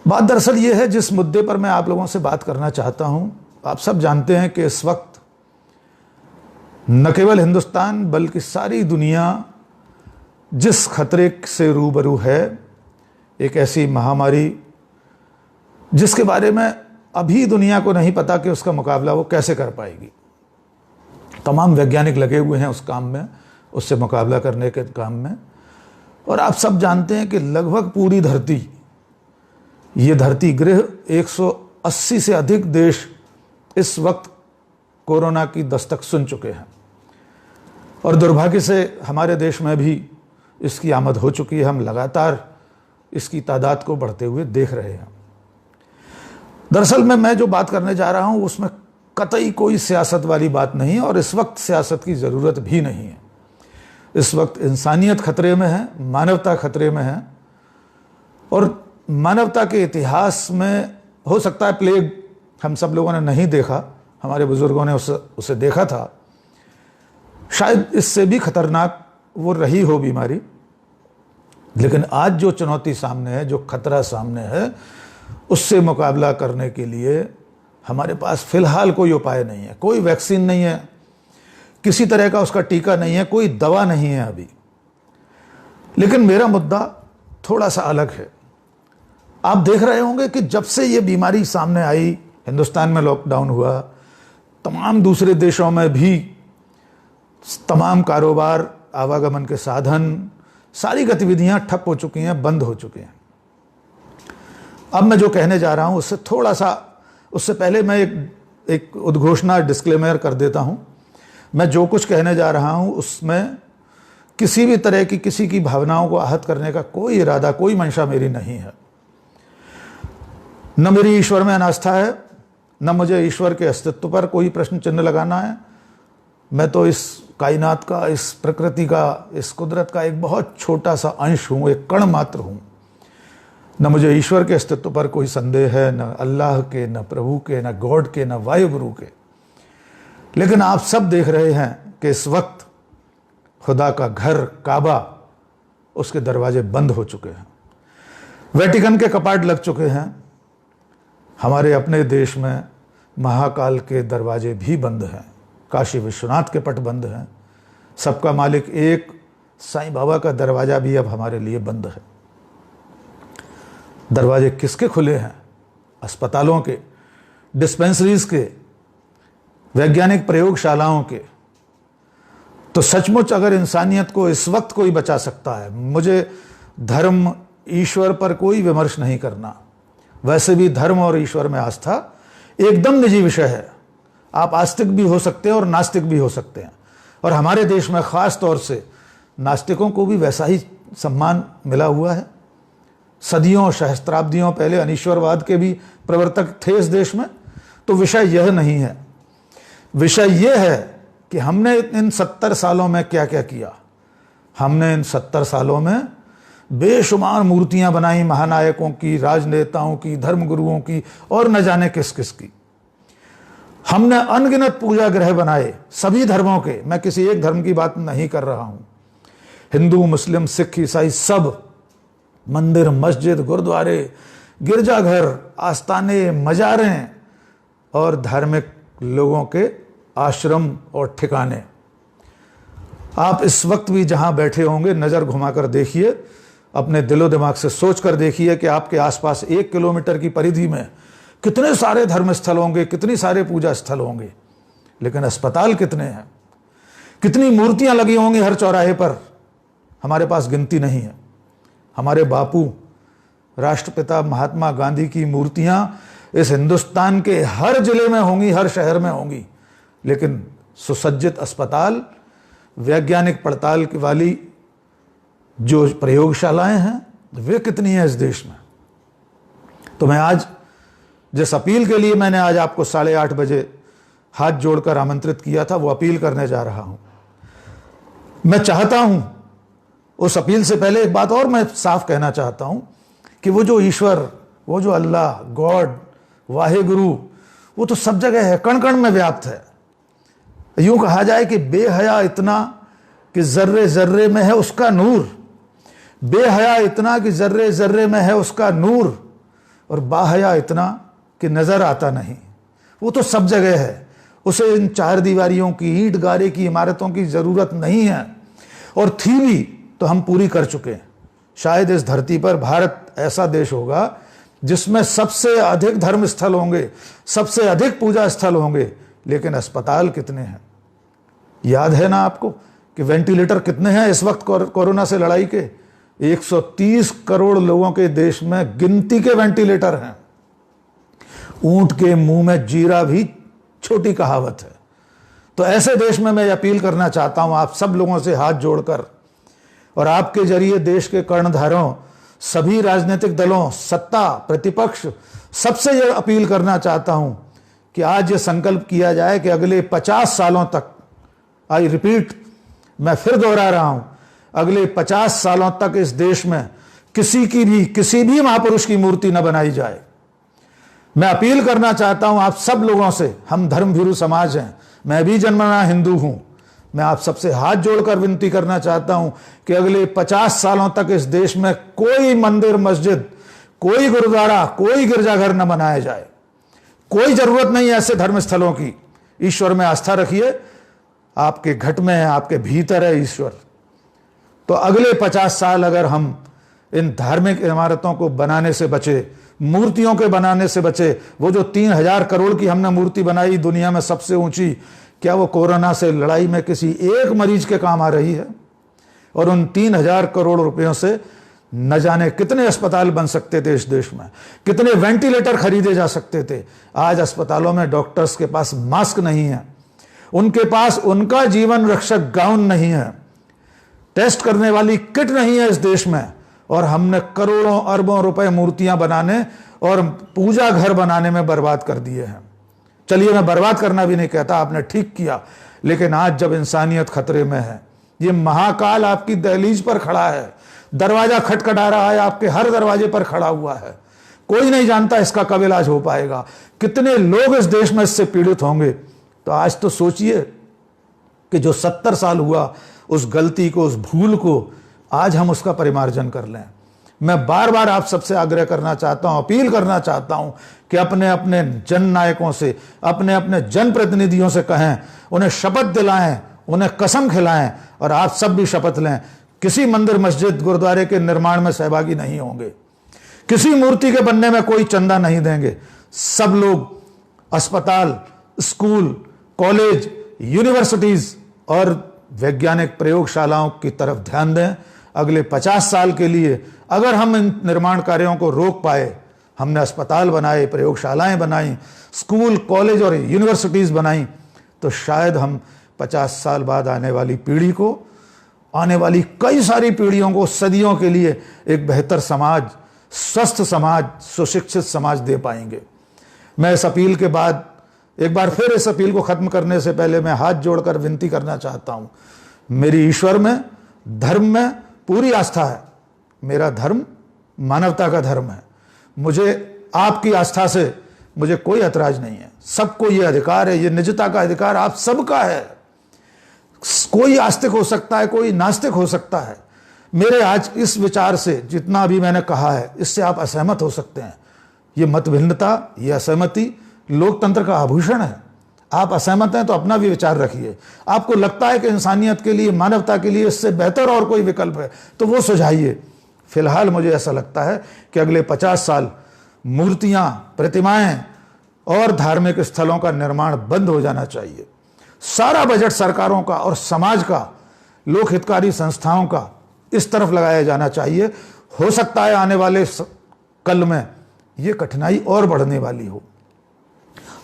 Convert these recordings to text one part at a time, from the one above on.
बात दरअसल ये है, जिस मुद्दे पर मैं आप लोगों से बात करना चाहता हूं, आप सब जानते हैं कि इस वक्त न केवल हिंदुस्तान बल्कि सारी दुनिया जिस खतरे से रूबरू है, एक ऐसी महामारी जिसके बारे में अभी दुनिया को नहीं पता कि उसका मुकाबला वो कैसे कर पाएगी। तमाम वैज्ञानिक लगे हुए हैं उस काम में, उससे मुकाबला करने के काम में। और आप सब जानते हैं कि लगभग पूरी धरती, ये धरती गृह 180 से अधिक देश इस वक्त कोरोना की दस्तक सुन चुके हैं और दुर्भाग्य से हमारे देश में भी इसकी आमद हो चुकी है। हम लगातार इसकी तादाद को बढ़ते हुए देख रहे हैं। दरअसल मैं जो बात करने जा रहा हूं उसमें कतई कोई सियासत वाली बात नहीं और इस वक्त सियासत की ज़रूरत भी नहीं है। इस वक्त इंसानियत खतरे में है, मानवता खतरे में है। और मानवता के इतिहास में हो सकता है प्लेग हम सब लोगों ने नहीं देखा, हमारे बुजुर्गों ने उसे देखा था, शायद इससे भी खतरनाक वो रही हो बीमारी। लेकिन आज जो चुनौती सामने है, जो खतरा सामने है, उससे मुकाबला करने के लिए हमारे पास फिलहाल कोई उपाय नहीं है, कोई वैक्सीन नहीं है, किसी तरह का उसका टीका नहीं है, कोई दवा नहीं है अभी। लेकिन मेरा मुद्दा थोड़ा सा अलग है। आप देख रहे होंगे कि जब से ये बीमारी सामने आई, हिंदुस्तान में लॉकडाउन हुआ, तमाम दूसरे देशों में भी तमाम कारोबार, आवागमन के साधन, सारी गतिविधियां ठप हो चुकी हैं, बंद हो चुकी हैं। अब मैं जो कहने जा रहा हूं उससे थोड़ा सा, उससे पहले मैं एक उद्घोषणा, डिस्क्लेमर कर देता हूं। मैं जो कुछ कहने जा रहा हूं उसमें किसी भी तरह की किसी की भावनाओं को आहत करने का कोई इरादा, कोई मंशा मेरी नहीं है। न मेरी ईश्वर में अनास्था है, न मुझे ईश्वर के अस्तित्व पर कोई प्रश्न चिन्ह लगाना है। मैं तो इस कायनात का, इस प्रकृति का, इस कुदरत का एक बहुत छोटा सा अंश हूँ, एक कण मात्र हूँ। न मुझे ईश्वर के अस्तित्व पर कोई संदेह है, न अल्लाह के, न प्रभु के, न गॉड के, न वायु गुरु के। लेकिन आप सब देख रहे हैं कि इस वक्त खुदा का घर काबा, उसके दरवाजे बंद हो चुके हैं, वेटिकन के कपाट लग चुके हैं, हमारे अपने देश में महाकाल के दरवाजे भी बंद हैं, काशी विश्वनाथ के पट बंद हैं, सबका मालिक एक साईं बाबा का दरवाजा भी अब हमारे लिए बंद है। दरवाजे किसके खुले हैं? अस्पतालों के, डिस्पेंसरीज के, वैज्ञानिक प्रयोगशालाओं के। तो सचमुच अगर इंसानियत को इस वक्त कोई बचा सकता है, मुझे धर्म, ईश्वर पर कोई विमर्श नहीं करना, वैसे भी धर्म और ईश्वर में आस्था एकदम निजी विषय है। आप आस्तिक भी हो सकते हैं और नास्तिक भी हो सकते हैं, और हमारे देश में ख़ास तौर से नास्तिकों को भी वैसा ही सम्मान मिला हुआ है। सदियों, सहस्त्राब्दियों पहले अनीश्वरवाद के भी प्रवर्तक थे इस देश में। तो विषय यह नहीं है, विषय यह है कि हमने इन 70 सालों में क्या क्या किया। हमने इन 70 सालों में बेशुमार मूर्तियां बनाई, महानायकों की, राजनेताओं की, धर्मगुरुओं की और न जाने किस किस की। हमने अनगिनत पूजा गृह बनाए, सभी धर्मों के, मैं किसी एक धर्म की बात नहीं कर रहा हूं, हिंदू, मुस्लिम, सिख, ईसाई, सब मंदिर, मस्जिद, गुरुद्वारे, गिरजाघर, आस्थाने, मजारें और धार्मिक लोगों के आश्रम और ठिकाने। आप इस वक्त भी जहां बैठे होंगे, नज़र घुमाकर देखिए, अपने दिलो दिमाग से सोच कर देखिए कि आपके आसपास 1 किलोमीटर की परिधि में कितने सारे धर्म स्थल होंगे, कितने सारे पूजा स्थल होंगे। लेकिन अस्पताल कितने हैं, कितनी मूर्तियां लगी होंगी हर चौराहे पर, हमारे पास गिनती नहीं है। हमारे बापू, राष्ट्रपिता महात्मा गांधी की मूर्तियां इस हिंदुस्तान के हर जिले में होंगी, हर शहर में होंगी। लेकिन सुसज्जित अस्पताल, वैज्ञानिक पड़ताल वाली जो प्रयोगशालाएं हैं, वे कितनी हैं इस देश में। तो मैं आज जिस अपील के लिए मैंने आज आपको 8:30 बजे हाथ जोड़कर आमंत्रित किया था, वो अपील करने जा रहा हूं। मैं चाहता हूं, उस अपील से पहले एक बात और मैं साफ कहना चाहता हूं कि वो जो ईश्वर, वो जो अल्लाह, गॉड, वाहेगुरु, वो तो सब जगह है, कण कण में व्याप्त है। यूं कहा जाए कि बेहया इतना कि जर्रे जर्रे में है उसका नूर, बेहया इतना कि जर्रे जर्रे में है उसका नूर, और बाहया इतना कि नज़र आता नहीं। वो तो सब जगह है, उसे इन चार दीवारियों की, ईंट गारे की इमारतों की ज़रूरत नहीं है, और थी भी तो हम पूरी कर चुके हैं। शायद इस धरती पर भारत ऐसा देश होगा जिसमें सबसे अधिक धर्म स्थल होंगे, सबसे अधिक पूजा स्थल होंगे, लेकिन अस्पताल कितने हैं? याद है ना आपको कि वेंटिलेटर कितने हैं इस वक्त कोरोना से लड़ाई के? 130 करोड़ लोगों के देश में गिनती के वेंटिलेटर हैं। ऊंट के मुंह में जीरा भी छोटी कहावत है। तो ऐसे देश में मैं अपील करना चाहता हूं आप सब लोगों से हाथ जोड़कर, और आपके जरिए देश के कर्णधारों, सभी राजनीतिक दलों, सत्ता प्रतिपक्ष, सबसे यह अपील करना चाहता हूं कि आज ये संकल्प किया जाए कि अगले 50 सालों तक, आई रिपीट, मैं फिर दोहरा रहा हूं, अगले 50 सालों तक इस देश में किसी भी महापुरुष की मूर्ति न बनाई जाए। मैं अपील करना चाहता हूं आप सब लोगों से, हम धर्मभीरू समाज हैं, मैं भी जन्मना हिंदू हूं, मैं आप सबसे हाथ जोड़कर विनती करना चाहता हूं कि अगले 50 सालों तक इस देश में कोई मंदिर, मस्जिद, कोई गुरुद्वारा, कोई गिरजाघर न बनाया जाए। कोई जरूरत नहीं है ऐसे धर्म स्थलों की। ईश्वर में आस्था रखिए, आपके घट में है, आपके भीतर है ईश्वर। तो अगले 50 साल अगर हम इन धार्मिक इमारतों को बनाने से बचे, मूर्तियों के बनाने से बचे, वो जो 3000 करोड़ की हमने मूर्ति बनाई दुनिया में सबसे ऊंची, क्या वो कोरोना से लड़ाई में किसी एक मरीज के काम आ रही है? और उन 3000 करोड़ रुपयों से न जाने कितने अस्पताल बन सकते थे इस देश में, कितने वेंटिलेटर खरीदे जा सकते थे। आज अस्पतालों में डॉक्टर्स के पास मास्क नहीं है, उनके पास उनका जीवन रक्षक गाउन नहीं है, टेस्ट करने वाली किट नहीं है इस देश में, और हमने करोड़ों अरबों रुपए मूर्तियां बनाने और पूजा घर बनाने में बर्बाद कर दिए हैं। चलिए, मैं बर्बाद करना भी नहीं कहता, आपने ठीक किया, लेकिन आज जब इंसानियत खतरे में है, ये महाकाल आपकी दहलीज पर खड़ा है, दरवाजा खटखटा रहा है, आपके हर दरवाजे पर खड़ा हुआ है, कोई नहीं जानता इसका कब इलाज हो पाएगा, कितने लोग इस देश में इससे पीड़ित होंगे। तो आज तो सोचिए कि जो 70 साल हुआ, उस गलती को, उस भूल को आज हम उसका परिमार्जन कर लें। मैं बार बार आप सबसे आग्रह करना चाहता हूं, अपील करना चाहता हूं कि अपने अपने जन नायकों से, अपने अपने जनप्रतिनिधियों से कहें, उन्हें शपथ दिलाएं, उन्हें कसम खिलाएं, और आप सब भी शपथ लें, किसी मंदिर, मस्जिद, गुरुद्वारे के निर्माण में सहभागी नहीं होंगे, किसी मूर्ति के बनने में कोई चंदा नहीं देंगे। सब लोग अस्पताल, स्कूल, कॉलेज, यूनिवर्सिटीज और वैज्ञानिक प्रयोगशालाओं की तरफ ध्यान दें। अगले 50 साल के लिए अगर हम इन निर्माण कार्यों को रोक पाए, हमने अस्पताल बनाए, प्रयोगशालाएं बनाई, स्कूल, कॉलेज और यूनिवर्सिटीज बनाई, तो शायद हम 50 साल बाद आने वाली पीढ़ी को, आने वाली कई सारी पीढ़ियों को सदियों के लिए एक बेहतर समाज, स्वस्थ समाज, सुशिक्षित समाज दे पाएंगे। मैं इस अपील के बाद एक बार फिर इस अपील को खत्म करने से पहले मैं हाथ जोड़कर विनती करना चाहता हूं, मेरी ईश्वर में, धर्म में पूरी आस्था है। मेरा धर्म मानवता का धर्म है। मुझे आपकी आस्था से मुझे कोई ऐतराज नहीं है। सबको ये अधिकार है, ये निजता का अधिकार आप सबका है। कोई आस्तिक हो सकता है, कोई नास्तिक हो सकता है। मेरे आज इस विचार से, जितना अभी मैंने कहा है, इससे आप असहमत हो सकते हैं। ये मतभिन्नता, ये असहमति लोकतंत्र का आभूषण है। आप असहमत हैं तो अपना भी विचार रखिए। आपको लगता है कि इंसानियत के लिए, मानवता के लिए इससे बेहतर और कोई विकल्प है तो वो सुझाइए। फिलहाल मुझे ऐसा लगता है कि अगले 50 साल मूर्तियां, प्रतिमाएं और धार्मिक स्थलों का निर्माण बंद हो जाना चाहिए। सारा बजट सरकारों का और समाज का, लोक हितकारी संस्थाओं का इस तरफ लगाया जाना चाहिए। हो सकता है आने वाले कल में ये कठिनाई और बढ़ने वाली हो।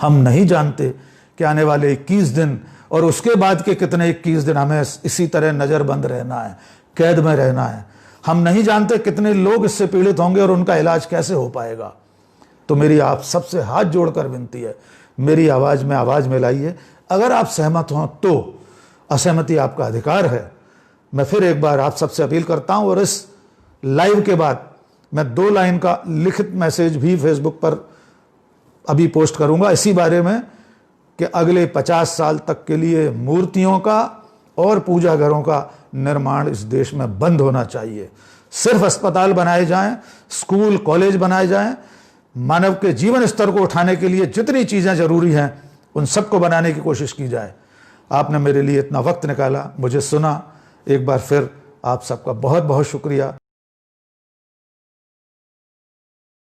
हम नहीं जानते कि आने वाले 21 दिन और उसके बाद के कितने 21 दिन हमें इसी तरह नज़रबंद रहना है, कैद में रहना है। हम नहीं जानते कितने लोग इससे पीड़ित होंगे और उनका इलाज कैसे हो पाएगा। तो मेरी आप सबसे हाथ जोड़कर विनती है, मेरी आवाज़ में आवाज़ मिलाइए। अगर आप सहमत हों तो असहमति आपका अधिकार है। मैं फिर एक बार आप सबसे अपील करता हूं, और इस लाइव के बाद मैं 2 लाइन का लिखित मैसेज भी फेसबुक पर अभी पोस्ट करूंगा इसी बारे में कि अगले 50 साल तक के लिए मूर्तियों का और पूजा घरों का निर्माण इस देश में बंद होना चाहिए। सिर्फ अस्पताल बनाए जाएं, स्कूल, कॉलेज बनाए जाएं, मानव के जीवन स्तर को उठाने के लिए जितनी चीज़ें ज़रूरी हैं उन सबको बनाने की कोशिश की जाए। आपने मेरे लिए इतना वक्त निकाला, मुझे सुना, एक बार फिर आप सबका बहुत बहुत शुक्रिया।